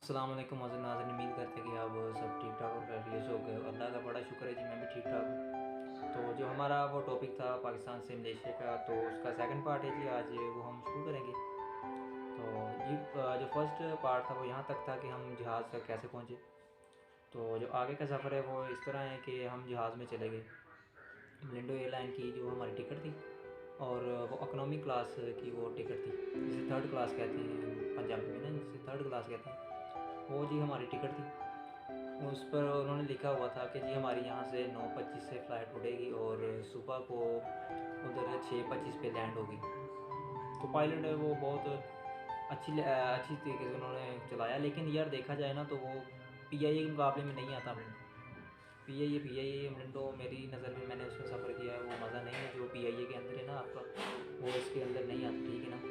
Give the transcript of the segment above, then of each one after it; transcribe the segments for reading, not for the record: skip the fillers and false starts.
अस्सलाम वालेकुम मौजूद नाज़रीन, उम्मीद करते हैं कि आप सब ठीक ठाक और खैरियत से हो गए। अल्लाह का बड़ा शुक्र है जी, मैं भी ठीक ठाक हूँ। तो जो हमारा वो टॉपिक था पाकिस्तान से मलेशिया का, तो उसका सेकंड पार्ट है जी, आज वो हम शुरू करेंगे। तो जी जो फर्स्ट पार्ट था वो यहाँ तक था कि हम जहाज़ से कैसे पहुँचे। तो जो आगे का सफ़र है वो इस तरह है कि हम जहाज़ में चले गए। मलिंडो एयरलाइन की जो हमारी टिकट थी, और वो इकोनॉमी क्लास की वो टिकट थी, जिसे थर्ड क्लास कहते हैं पंजाबी में ना, जिसे थर्ड क्लास कहते हैं। वो जी हमारी टिकट थी। उस पर उन्होंने लिखा हुआ था कि जी हमारी यहाँ से 9:25 से फ़्लाइट उड़ेगी और सुबह को उधर 6:25 पे लैंड होगी। तो पायलट है वो बहुत अच्छी तरीके से उन्होंने चलाया, लेकिन यार देखा जाए ना तो वो पीआईए के मुकाबले में नहीं आता मलिंडो। पीआईए मलिंडो मेरी नज़र में, मैंने उसमें सफ़र किया है, वो मज़ा नहीं है जो पीआईए के अंदर है ना आपका, वो इसके अंदर नहीं आता, ठीक है ना।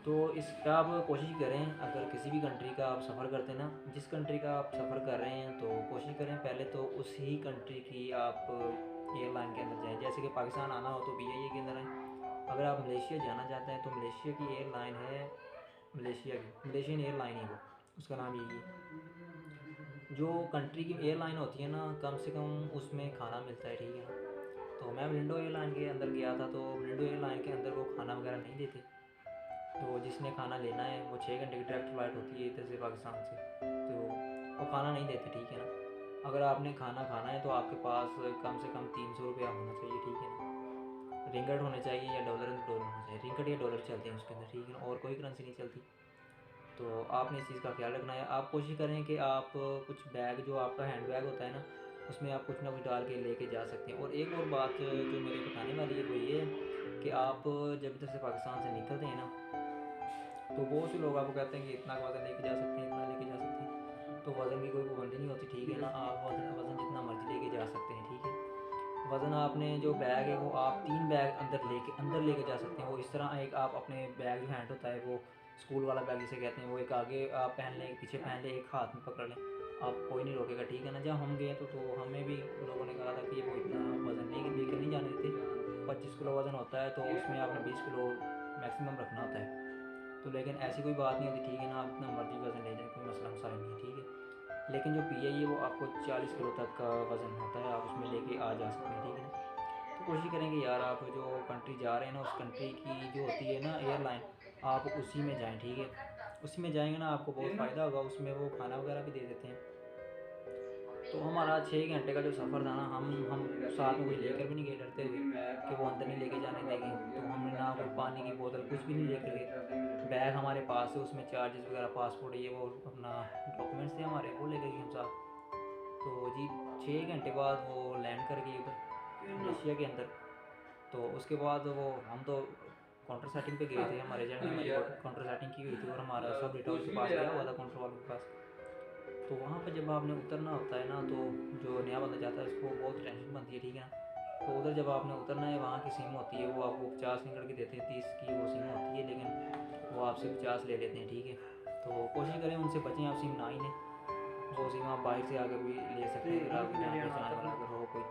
तो इसका आप कोशिश करें, अगर किसी भी कंट्री का आप सफ़र करते हैं ना, जिस कंट्री का आप सफ़र कर रहे हैं तो कोशिश करें पहले तो उसी कंट्री की आप एयरलाइन के अंदर जाएं। जैसे कि पाकिस्तान आना हो तो पीआईए के अंदर आएँ। अगर आप मलेशिया जाना चाहते हैं तो मलेशिया की एयरलाइन है, मलेशियन एयरलाइन है वो, उसका नाम यही है। जो कंट्री की एयरलाइन होती है ना, कम से कम उसमें खाना मिलता है, ठीक है ना। तो मैं मलिंडो एयरलाइन के अंदर गया था, तो मलिंडो एयरलाइन के अंदर वो खाना वगैरह नहीं देते। तो जिसने खाना लेना है वो 6 घंटे की डायरेक्ट फ़्लाइट होती है इधर से पाकिस्तान से, तो वो खाना नहीं देते, ठीक है ना। अगर आपने खाना खाना है तो आपके पास कम से कम 300 रुपया होना चाहिए, ठीक है ना। रिंगट होने चाहिए या डॉलर होना चाहिए, रिंगट या डॉलर चलते हैं उसके अंदर, ठीक है ना, और कोई करेंसी नहीं चलती। तो आपने इस चीज़ का ख्याल रखना है। आप कोशिश करें कि आप कुछ बैग, जो आपका हैंड बैग होता है ना, उसमें आप कुछ ना कुछ डाल के लेके जा सकते हैं। और एक और बात जो मेरे बताने वाली है वो ये है कि आप जब इधर से पाकिस्तान से निकलते हैं ना, तो बहुत से लोग आपको कहते हैं कि इतना वज़न लेके जा सकते हैं, इतना लेके जा सकते हैं। तो वज़न की कोई पाबंदी नहीं होती, ठीक है ना। आप वज़न वज़न जितना मर्ज़ी लेके जा सकते हैं, ठीक है। वज़न आपने जो बैग है वो आप 3 बैग अंदर लेके जा सकते हैं। वो इस तरह, एक आप अपने बैग जो हैंड होता है वो स्कूल वाला बैग जिसे कहते हैं, वो एक आगे आप पहन लें, एक पीछे पहन लें, एक हाथ में पकड़ लें, आप कोई नहीं रोकेगा, ठीक है ना। जब हम गए तो हमें भी लोगों ने कहा था कि वो इतना वज़न नहीं लेकर नहीं जाने देते। 25 किलो वज़न होता है, तो उसमें आपने 20 किलो मैक्सिमम रखना होता है। तो लेकिन ऐसी कोई बात नहीं होती, ठीक है ना, आप इतना मर्ज़ी वज़न ले जाए, कोई मसला मसाला नहीं है, ठीक है। लेकिन जो पीआई है वो आपको 40 किलो तक का वज़न होता है, आप उसमें लेके आ जा सकते हैं, ठीक है ना। तो कोशिश करेंगे यार, आप जो कंट्री जा रहे हैं ना, उस कंट्री की जो होती है ना एयरलाइन, आप उसी में जाएँ, ठीक है। उसी में जाएँगे ना आपको बहुत फ़ायदा होगा, उसमें वो खाना वगैरह भी दे देते हैं। तो हमारा 6 घंटे का जो सफ़र था ना, हम साथ में कुछ लेकर भी नहीं गए, डरते हुए कि वो अंदर नहीं लेके जाने देंगे। तो हमने ना कोई पानी की बोतल कुछ भी नहीं लेकर गए। बैग हमारे पास है, उसमें चार्जेस वगैरह, पासपोर्ट, ये वो अपना डॉक्यूमेंट्स थे हमारे, वो लेकर गए हम साथ। तो जी 6 घंटे बाद वो लैंड कर गई उधर मलेशिया के अंदर। तो उसके बाद वो हम तो काउंटर सेटिंग पे गए थे, हमारे एजेंट ने हमारी काउंटर सेटिंग की हुई थी और हमारा सब डेटा उनके पास गया हुआ था, काउंटर वालों के पास। तो वहाँ पे जब आपने उतरना होता है ना, तो जो नया बंदा जाता है उसको बहुत टेंशन बनती है, ठीक है ना। तो उधर जब आपने उतरना है, वहाँ की सिम होती है वो आपको 50 निकल के देते हैं, 30 की वो सिम होती है, लेकिन वो आपसे 50 ले लेते हैं, ठीक है। तो कोशिश करें उनसे बचें, आप सिम ना ही लें। वो सिम आप बाहर से आकर भी ले सकते हैं अगर आपकी जान पहचान वाला अगर हो कोई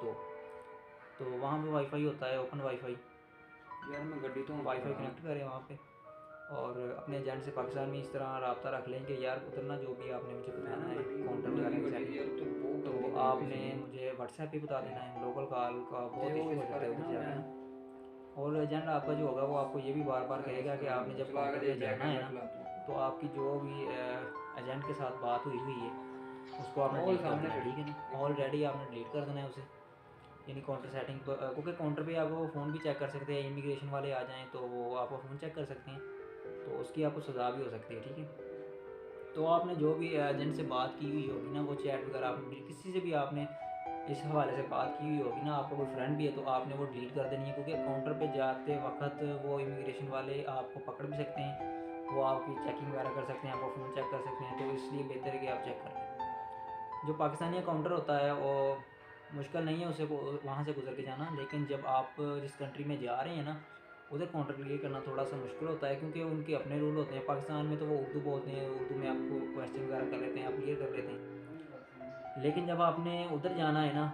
तो वहाँ पे वाईफाई होता है, ओपन वाईफाई। यार मैं गड्डी तो वाईफाई कनेक्ट करें वहाँ पे, और अपने एजेंट से पाकिस्तान में इस तरह रब्ता रख लें कि यार उतरना जो भी आपने मुझे बताना है, काउंटर वगैरह की सेटिंग, तो आपने मुझे व्हाट्सएप पे बता देना है। लोकल कॉल का बहुत इशू हो जाता है उधर जाके ना। और एजेंट आपका जो होगा वो आपको ये भी बार बार कहेगा कि आपने जब काउंटर पे जाना है ना, तो आपकी जो भी एजेंट के साथ बात हुई है उसको आपने डिलीट कर देना है, ठीक है ना। ऑलरेडी आपने डिलीट कर देना है उसे, यानी काउंटर सेटिंग पर, क्योंकि काउंटर पे आपको फ़ोन भी चेक कर सकते हैं, इमिग्रेशन वाले आ जाएँ तो वो आपका फ़ोन चेक कर सकते हैं, तो उसकी आपको सज़ा भी हो सकती है, ठीक है। तो आपने जो भी एजेंट से बात की हुई होगी ना, वो चैट वगैरह आपने किसी से भी आपने इस हवाले से बात की हुई होगी ना, आपका कोई फ्रेंड भी है तो आपने वो डिलीट कर देनी है, क्योंकि काउंटर पे जाते वक्त वो इमिग्रेशन वाले आपको पकड़ भी सकते हैं, वो आपकी चेकिंग वगैरह कर सकते हैं, आपका फ़ोन चेक कर सकते हैं। तो इसलिए बेहतर है कि आप चेक कर लें। जो पाकिस्तानी काउंटर होता है वो मुश्किल नहीं है उसे वहाँ से गुजर के जाना, लेकिन जब आप जिस कंट्री में जा रहे हैं ना, उधर काउंटर क्लियर करना थोड़ा सा मुश्किल होता है, क्योंकि उनके अपने रूल होते हैं। पाकिस्तान में तो वो उर्दू बोलते हैं, उर्दू में आपको क्वेश्चन वगैरह कर लेते हैं, आप क्लियर कर लेते हैं। लेकिन जब आपने उधर जाना है ना,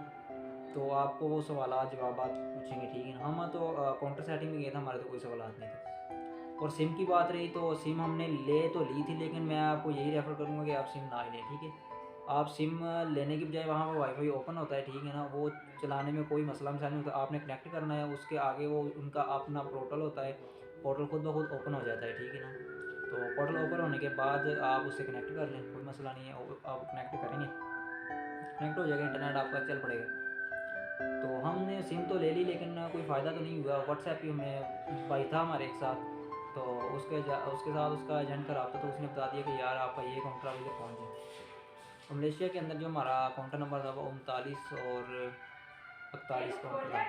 तो आपको वो सवाल जवाब पूछेंगे, ठीक है ना। हम तो काउंटर सेटिंग में गए थे, हमारे तो कोई सवाल नहीं थे। और सिम की बात रही तो सिम हमने ले तो ली थी, लेकिन मैं आपको यही रेफ़र करूँगा कि आप सिम ना ही लें, ठीक है। आप सिम लेने की बजाय वहाँ पर वाईफ़ाई ओपन होता है, ठीक है ना, वो चलाने में कोई मसला मसाइल नहीं होता। आपने कनेक्ट करना है, उसके आगे वो उनका अपना पोर्टल होता है, पोर्टल खुद ब खुद ओपन हो जाता है, ठीक है ना। तो पोर्टल ओपन होने के बाद आप उससे कनेक्ट कर लें, कोई मसला नहीं है। आप कनेक्ट करेंगे, कनेक्ट हो जाएगा, इंटरनेट आपका चल पड़ेगा। तो हमने सिम तो ले ली, लेकिन कोई फ़ायदा तो नहीं हुआ। व्हाट्सएप ही हमें भाई था हमारे एक साथ, तो उसके साथ उसका एजेंट का रब्ता, तो उसने बता दिया कि यार आपका ये काउंटर आप इधर पहुँच जाए। तो मलेशिया के अंदर जो हमारा काउंटर नंबर था वो 39 और 41 काउंटर था,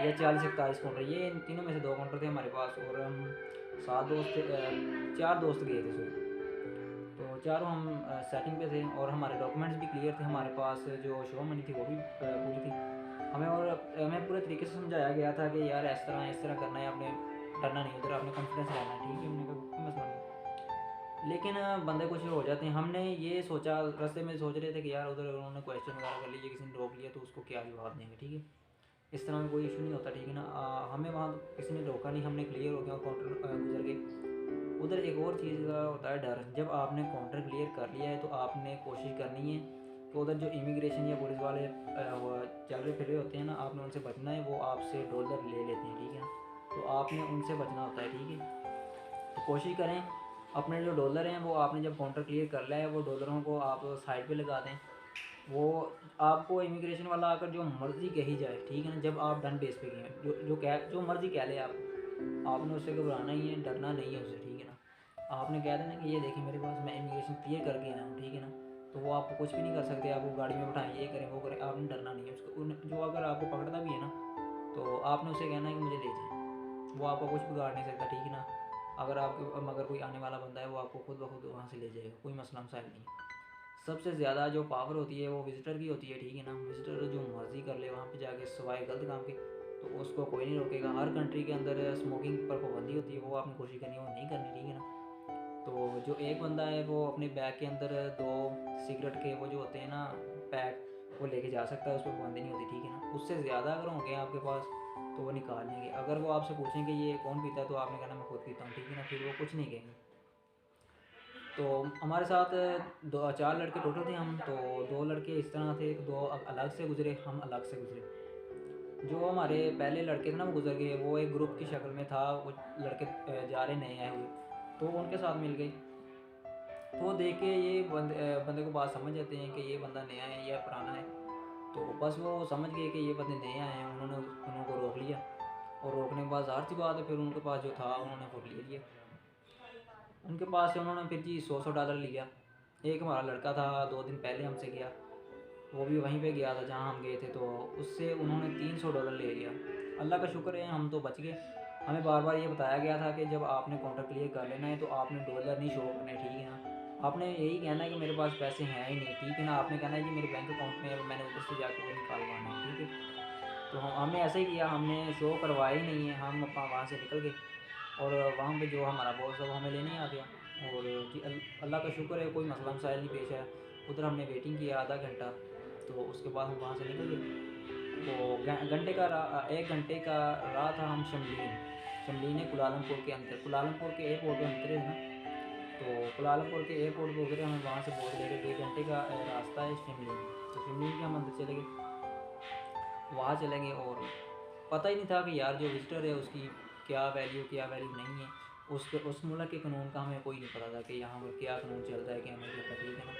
या 40-41 काउंटर, ये इन तीनों में से 2 काउंटर थे हमारे पास। और हम 7 दोस्त थे, 4 दोस्त गए थे सॉरी। तो चारों हम सेटिंग पे थे, और हमारे डॉक्यूमेंट्स भी क्लियर थे हमारे पास, जो शो मनी थी वो भी पूरी थी हमें। और हमें पूरे तरीके से समझाया गया था कि यार इस तरह करना है, आपने डरना नहीं, उधर आपने कॉन्फिडेंस रहना है, ठीक है। हमने कहा कोई मसला नहीं, लेकिन बंदे कुछ हो जाते हैं। हमने ये सोचा, रास्ते में सोच रहे थे कि यार उधर उन्होंने क्वेश्चन वगैरह कर लीजिए, किसी ने रोक लिया तो उसको क्या जवाब देंगे, ठीक है। इस तरह में कोई इशू नहीं होता, ठीक है ना। हमें वहाँ किसी ने रोका नहीं, हमने क्लियर हो गया काउंटर गुजर गए। उधर एक और चीज़ का होता है डर, जब आपने काउंटर क्लियर कर लिया है तो आपने कोशिश करनी है कि उधर जो इमिग्रेशन या पुलिस वाले वो चल रहे फिर रहे होते हैं ना, आपने उनसे बचना है। वो आपसे डॉलर ले लेते हैं, ठीक है ना, तो आपने उनसे बचना होता है, ठीक है। तो कोशिश करें, अपने जो डॉलर हैं वो आपने जब काउंटर क्लियर कर लिया है, वो डॉलरों को आप साइड पे लगा दें। वो आपको इमिग्रेशन वाला आकर जो मर्ज़ी कही जाए, ठीक है ना, जब आप डन बेस पे गए हैं, जो मर्ज़ी कह ले आपने उससे घबराना ही है, डरना नहीं है उससे, ठीक है ना। आपने कह देना कि ये देखिए मेरे पास, मैं इमिग्रेशन क्लियर करके आया हूँ, ठीक है ना। तो वो आपको कुछ भी नहीं कर सकते, आपको गाड़ी में बैठाएं, ये करें वो करें, आपने डरना नहीं है उसको। जो अगर आपको पकड़ता भी है ना, तो आपने उसे कहना है कि मुझे ले जाए, वो आपको कुछ बिगाड़ नहीं सकता, ठीक है ना। अगर आपके मगर कोई आने वाला बंदा है, वो आपको खुद ब खुद वहाँ से ले जाएगा, कोई मसला मसाइल नहीं है। सबसे ज़्यादा जो पावर होती है वो विज़िटर की होती है, ठीक है ना। विज़िटर जो मर्ज़ी कर ले वहाँ पे जाके, सिवाय गलत काम के, तो उसको कोई नहीं रोकेगा। हर कंट्री के अंदर स्मोकिंग पर पाबंदी होती है, वो आपने कोशिश करनी है वो नहीं करनी, ठीक है ना। तो जो एक बंदा है वो अपने बैग के अंदर 2 सिगरेट के वो जो होते हैं ना पैक, वो लेके जा सकता है, उस पर पाबंदी नहीं होती, ठीक है ना। उससे ज़्यादा अगर होंगे आपके पास तो वो निकाल लेंगे। अगर वो आपसे पूछें कि ये कौन पीता है, तो आपने कहना मैं खुद पीता हूँ, ठीक है ना, फिर वो कुछ नहीं कहेंगे। तो हमारे साथ 4 लड़के टोटल थे हम, तो 2 लड़के इस तरह थे, 2 अलग से गुजरे, हम अलग से गुजरे। जो हमारे पहले लड़के थे ना वो गुजर गए, वो एक ग्रुप की शक्ल में था, वो लड़के जा रहे नए आए हुए, तो उनके साथ मिल गई। तो वो देख के ये बंदे को बात समझ जाते हैं कि ये बंदा नया है या पुराना है। तो बस वो समझ गए कि ये बंदे नए आए हैं, उन्होंने उनको रोक लिया। और रोकने के बाद ज़ाहिर सी बात है, फिर उनके पास जो था उन्होंने खुद ले लिया। उनके पास से उन्होंने फिर जी 100 डॉलर लिया। एक हमारा लड़का था 2 दिन पहले हमसे गया, वो भी वहीं पे गया था जहाँ हम गए थे, तो उससे उन्होंने 300 डॉलर ले लिया। अल्लाह का शुक्र है हम तो बच गए। हमें बार बार ये बताया गया था कि जब आपने काउंटर क्लियर कर लेना है तो आपने डॉलर नहीं शो करने, ठीक है ना। आपने यही कहना है कि मेरे पास पैसे हैं ही नहीं, ठीक है ना। आपने कहना है कि मेरे बैंक अकाउंट में मैंने उधर से जाकर वो निकालवाना है, ठीक है। तो हमने ऐसे ही किया, हमने शो करवाया ही नहीं है, हम अपना वहाँ से निकल गए। और वहाँ पे जो हमारा बॉस है वो हमें लेने आ गया। और जी अल्लाह का शुक्र है कोई मसला मसाइल नहीं पेश आया। उधर हमने वेटिंग किया आधा घंटा, तो उसके बाद हम वहाँ से निकल गए। तो 1 घंटे का राह था। हम शमलीन है कुलालमपुर के अंदर, कुलालमपुर के एयरपोर्ट पे हम उतरे थे ना। तो कुलालमपुर के एयरपोर्ट पे उतरे, हमें वहाँ से बोल रहे थे 1 घंटे का रास्ता है शमलीन। तो शमलीन के हम अंदर चले गए, वहाँ चले गए। और पता ही नहीं था कि यार जो विज़िटर है उसकी क्या वैल्यू नहीं है। उस मुल्क के कानून का हमें कोई नहीं पता था कि यहाँ पर क्या कानून चल रहा है, क्या नहीं चलता, ठीक है ना।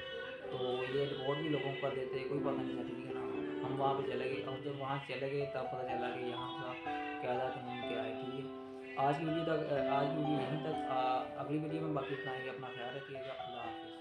तो ये रिपोर्ट भी लोगों को कर देते, कोई पता नहीं था, ठीक है ना। हम वहाँ पे चले गए, और जब वहाँ चले गए तब पता चला कि यहाँ का कायदा कानून क्या है, ठीक है। आज की वीडियो यहीं तक। अगली वीडियो में बाकी बताएंगे। अपना ख्याल रखिएगा। अल्लाह हाफ़िज़।